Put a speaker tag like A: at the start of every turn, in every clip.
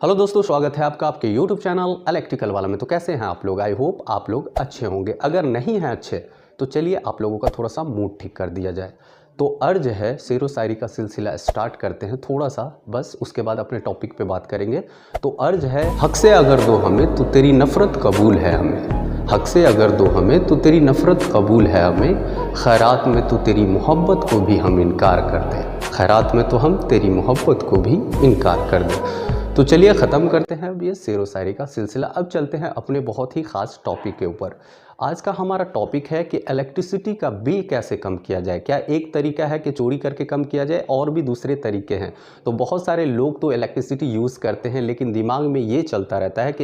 A: Hello दोस्तों, स्वागत है आपका आपके YouTube चैनल इलेक्ट्रिकल वाला में। तो कैसे हैं आप लोग? आई होप आप लोग अच्छे होंगे। अगर नहीं हैं अच्छे तो चलिए आप लोगों का थोड़ा सा मूड ठीक कर दिया जाए। तो अर्ज है शेरो शायरी का सिलसिला स्टार्ट करते हैं थोड़ा सा, बस उसके बाद अपने टॉपिक पे बात करेंगे। तो अर्ज है, हक से अगर दो हमें तो तेरी नफ़रत कबूल है हमें, हक से अगर दो हमें तो तेरी नफ़रत कबूल है हमें, खैरात में तो तेरी मोहब्बत को भी हम इनकार कर दें, खैरात में तो हम तेरी मोहब्बत को भी इनकार कर दें। तो चलिए ख़त्म करते हैं अब ये शेरो शायरी का सिलसिला। अब चलते हैं अपने बहुत ही ख़ास टॉपिक के ऊपर। आज का हमारा टॉपिक है कि इलेक्ट्रिसिटी का बिल कैसे कम किया जाए। क्या एक तरीका है कि चोरी करके कम किया जाए, और भी दूसरे तरीके हैं। तो बहुत सारे लोग तो इलेक्ट्रिसिटी यूज़ करते हैं, लेकिन दिमाग में ये चलता रहता है कि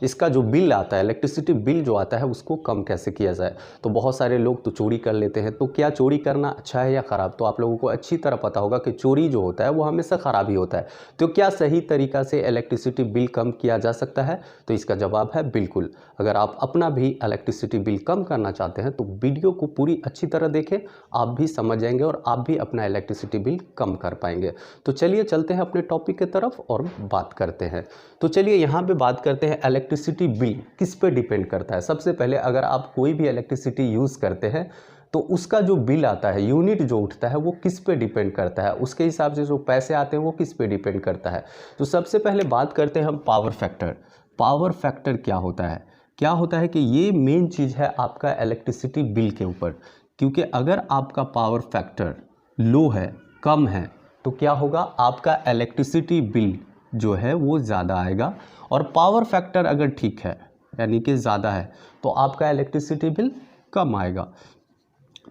A: इसका जो बिल आता है, इलेक्ट्रिसिटी बिल जो आता है, उसको कम कैसे किया जाए। तो बहुत सारे लोग तो चोरी कर लेते हैं। तो क्या चोरी करना अच्छा है या ख़राब? तो आप लोगों को अच्छी तरह पता होगा कि चोरी जो होता है वो हमेशा ख़राब ही होता है। तो क्या सही तरीक़ा से इलेक्ट्रिसिटी बिल कम किया जा सकता है? तो इसका जवाब है बिल्कुल। अगर आप अपना भी इलेक्ट्रिसिटी बिल कम करना चाहते हैं तो वीडियो को पूरी अच्छी तरह देखें, आप भी समझ जाएंगे और आप भी अपना इलेक्ट्रिसिटी बिल कम कर पाएंगे। तो चलिए चलते हैं अपने टॉपिक की तरफ और बात करते हैं। तो चलिए यहाँ पे बात करते हैं इलेक्ट्रिसिटी बिल किस पे डिपेंड करता है। सबसे पहले अगर आप कोई भी इलेक्ट्रिसिटी यूज़ करते हैं तो उसका जो बिल आता है, यूनिट जो उठता है, वो किस पे डिपेंड करता है, उसके हिसाब से जो पैसे आते हैं वो किस पे डिपेंड करता है। तो सबसे पहले बात करते हैं हम पावर फैक्टर। पावर फैक्टर क्या होता है? क्या होता है कि ये मेन चीज़ है आपका इलेक्ट्रिसिटी बिल के ऊपर। क्योंकि अगर आपका पावर फैक्टर लो है, कम है, तो क्या होगा, आपका इलेक्ट्रिसिटी बिल जो है वो ज़्यादा आएगा। और पावर फैक्टर अगर ठीक है, यानी कि ज़्यादा है, तो आपका इलेक्ट्रिसिटी बिल कम आएगा।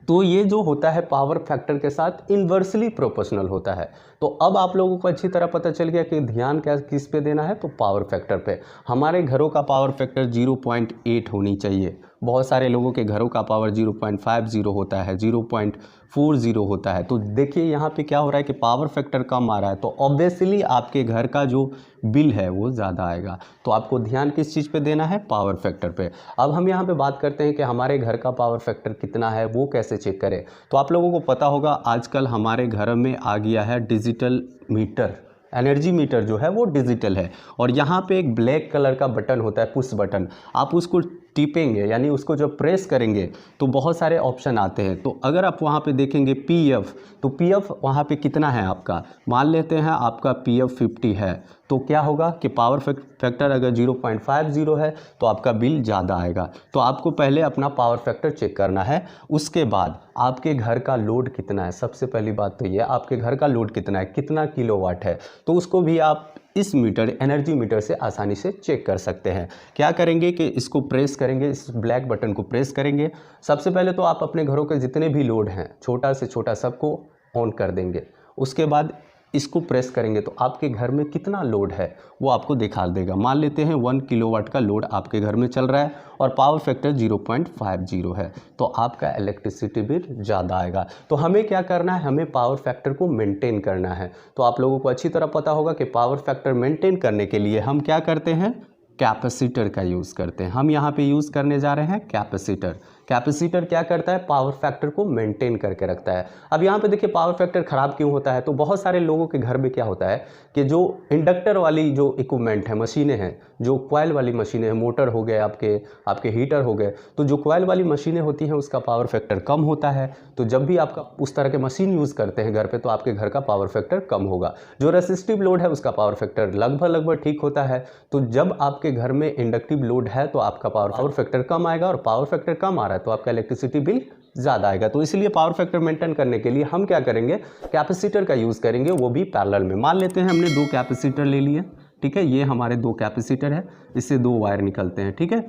A: तो ये जो होता है पावर फैक्टर के साथ इन्वर्सली प्रोपोर्शनल होता है। तो अब आप लोगों को अच्छी तरह पता चल गया कि ध्यान क्या किस पे देना है। तो पावर फैक्टर पे। हमारे घरों का पावर फैक्टर 0.8 होनी चाहिए। बहुत सारे लोगों के घरों का पावर 0.50 होता है, 0.40 होता है। तो देखिए यहाँ पे क्या हो रहा है कि पावर फैक्टर कम आ रहा है, तो ऑब्वियसली आपके घर का जो बिल है वो ज़्यादा आएगा। तो आपको ध्यान किस चीज़ पे देना है? पावर फैक्टर पे। अब हम यहाँ पे बात करते हैं कि हमारे घर का पावर फैक्टर कितना है, वो कैसे चेक करें। तो आप लोगों को पता होगा आजकल हमारे घर में आ गया है डिजिटल मीटर। एनर्जी मीटर जो है वो डिजिटल है, और यहाँ पे एक ब्लैक कलर का बटन होता है, पुश बटन। आप उसको टिपेंगे, यानी उसको जब प्रेस करेंगे तो बहुत सारे ऑप्शन आते हैं। तो अगर आप वहाँ पे देखेंगे पीएफ, तो पीएफ वहाँ पे कितना है आपका, मान लेते हैं आपका पीएफ 50 है, तो क्या होगा कि पावर फैक्टर अगर 0.50 है तो आपका बिल ज़्यादा आएगा। तो आपको पहले अपना पावर फैक्टर चेक करना है। उसके बाद आपके घर का लोड कितना है। सबसे पहली बात तो ये, आपके घर का लोड कितना है, कितना किलोवाट है, तो उसको भी आप इस मीटर, एनर्जी मीटर से आसानी से चेक कर सकते हैं। क्या करेंगे कि इसको प्रेस करेंगे, इस ब्लैक बटन को प्रेस करेंगे। सबसे पहले तो आप अपने घरों के जितने भी लोड हैं, छोटा से छोटा, सबको ऑन कर देंगे। उसके बाद इसको प्रेस करेंगे तो आपके घर में कितना लोड है वो आपको दिखा देगा। मान लेते हैं 1 किलोवाट का लोड आपके घर में चल रहा है और पावर फैक्टर 0.50 है, तो आपका इलेक्ट्रिसिटी बिल ज़्यादा आएगा। तो हमें क्या करना है, हमें पावर फैक्टर को मेंटेन करना है। तो आप लोगों को अच्छी तरह पता होगा कि पावर फैक्टर मेंटेन करने के लिए हम क्या करते हैं, कैपेसिटर का यूज़ करते हैं। हम यहाँ पे यूज़ करने जा रहे हैं कैपेसिटर। कैपेसिटर क्या करता है, पावर फैक्टर को मेंटेन करके रखता है। अब यहाँ पे देखिए पावर फैक्टर ख़राब क्यों होता है। तो बहुत सारे लोगों के घर में क्या होता है कि जो इंडक्टर वाली जो इक्विपमेंट है, मशीनें हैं, जो कॉइल वाली मशीनें हैं, मोटर हो गए, आपके हीटर हो गए, तो जो कॉइल वाली मशीनें होती हैं उसका पावर फैक्टर कम होता है। तो जब भी आपका उस तरह के मशीन यूज़ करते हैं घर पर, तो आपके घर का पावर फैक्टर कम होगा। जो रेसिस्टिव लोड है उसका पावर फैक्टर लगभग ठीक होता है। तो जब आपके घर में इंडक्टिव लोड है तो आपका पावर फैक्टर कम आएगा, और पावर फैक्टर कम आ रहा है तो आपका इलेक्ट्रिसिटी बिल ज़्यादा आएगा। तो इसलिए पावर फैक्टर मेंटेन करने के लिए हम क्या करेंगे, कैपेसिटर का यूज़ करेंगे, वो भी पैरेलल में। मान लेते हैं हमने 2 कैपेसिटर ले लिए, ठीक है, ये हमारे 2 कैपेसिटर है, इससे 2 वायर निकलते हैं, ठीक है।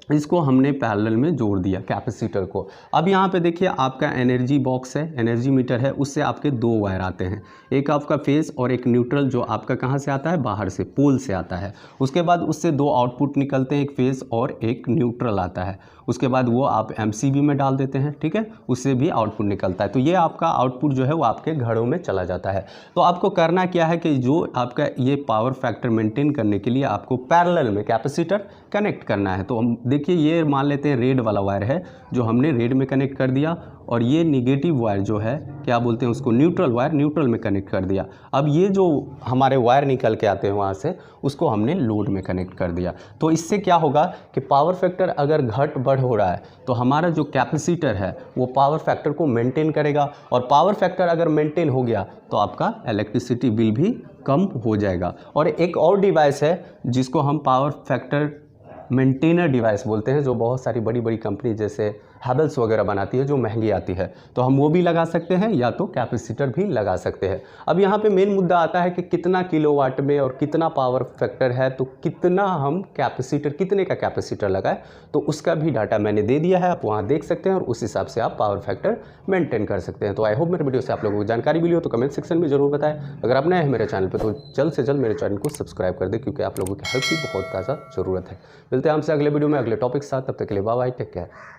A: इसको हमने पैरेलल में जोड़ दिया कैपेसिटर को। अब यहाँ पे देखिए आपका एनर्जी बॉक्स है, एनर्जी मीटर है, उससे आपके 2 वायर आते हैं, एक आपका फेस और एक न्यूट्रल, जो आपका कहाँ से आता है, बाहर से, पोल से आता है। उसके बाद उससे 2 आउटपुट निकलते हैं, एक फेस और एक न्यूट्रल आता है। उसके बाद वो आप एमसीबी में डाल देते हैं, ठीक है, उससे भी आउटपुट निकलता है। तो ये आपका आउटपुट जो है वो आपके घरों में चला जाता है। तो आपको करना क्या है कि जो आपका ये पावर फैक्टर मेंटेन करने के लिए आपको पैरेलल में कैपेसिटर कनेक्ट करना है। तो हम देखिए ये मान लेते हैं रेड वाला वायर है जो हमने रेड में कनेक्ट कर दिया, और ये निगेटिव वायर जो है क्या बोलते हैं उसको, न्यूट्रल वायर, न्यूट्रल में कनेक्ट कर दिया। अब ये जो हमारे वायर निकल के आते हैं वहाँ से, उसको हमने लोड में कनेक्ट कर दिया। तो इससे क्या होगा कि पावर फैक्टर अगर घट बढ़ हो रहा है तो हमारा जो कैपेसिटर है वो पावर फैक्टर को मेंटेन करेगा, और पावर फैक्टर अगर मेंटेन हो गया तो आपका इलेक्ट्रिसिटी बिल भी कम हो जाएगा। और एक और डिवाइस है जिसको हम पावर फैक्टर मेंटेनर डिवाइस बोलते हैं, जो बहुत सारी बड़ी बड़ी कंपनी जैसे हैवेल्स वगैरह बनाती है, जो महंगी आती है, तो हम वो भी लगा सकते हैं या तो कैपेसिटर भी लगा सकते हैं। अब यहाँ पे मेन मुद्दा आता है कि कितना किलोवाट में और कितना पावर फैक्टर है, तो कितना हम कैपेसिटर, कितने का कैपेसिटर लगाएं, तो उसका भी डाटा मैंने दे दिया है, आप वहाँ देख सकते हैं और उस हिसाब से आप पावर फैक्टर मेंटेन कर सकते हैं। तो आई होप मेरे वीडियो से आप लोगों को जानकारी मिली हो, तो कमेंट सेक्शन में जरूर बताएं। अगर आप नए हैं मेरे चैनल पर तो जल्द से जल्द मेरे चैनल को सब्सक्राइब कर दें, क्योंकि आप लोगों की हेल्प की बहुत ज़्यादा ज़रूरत है। मिलते हैं हमसे अगले वीडियो में अगले टॉपिक के साथ, तब तक के लिए बाय बाय, टेक केयर।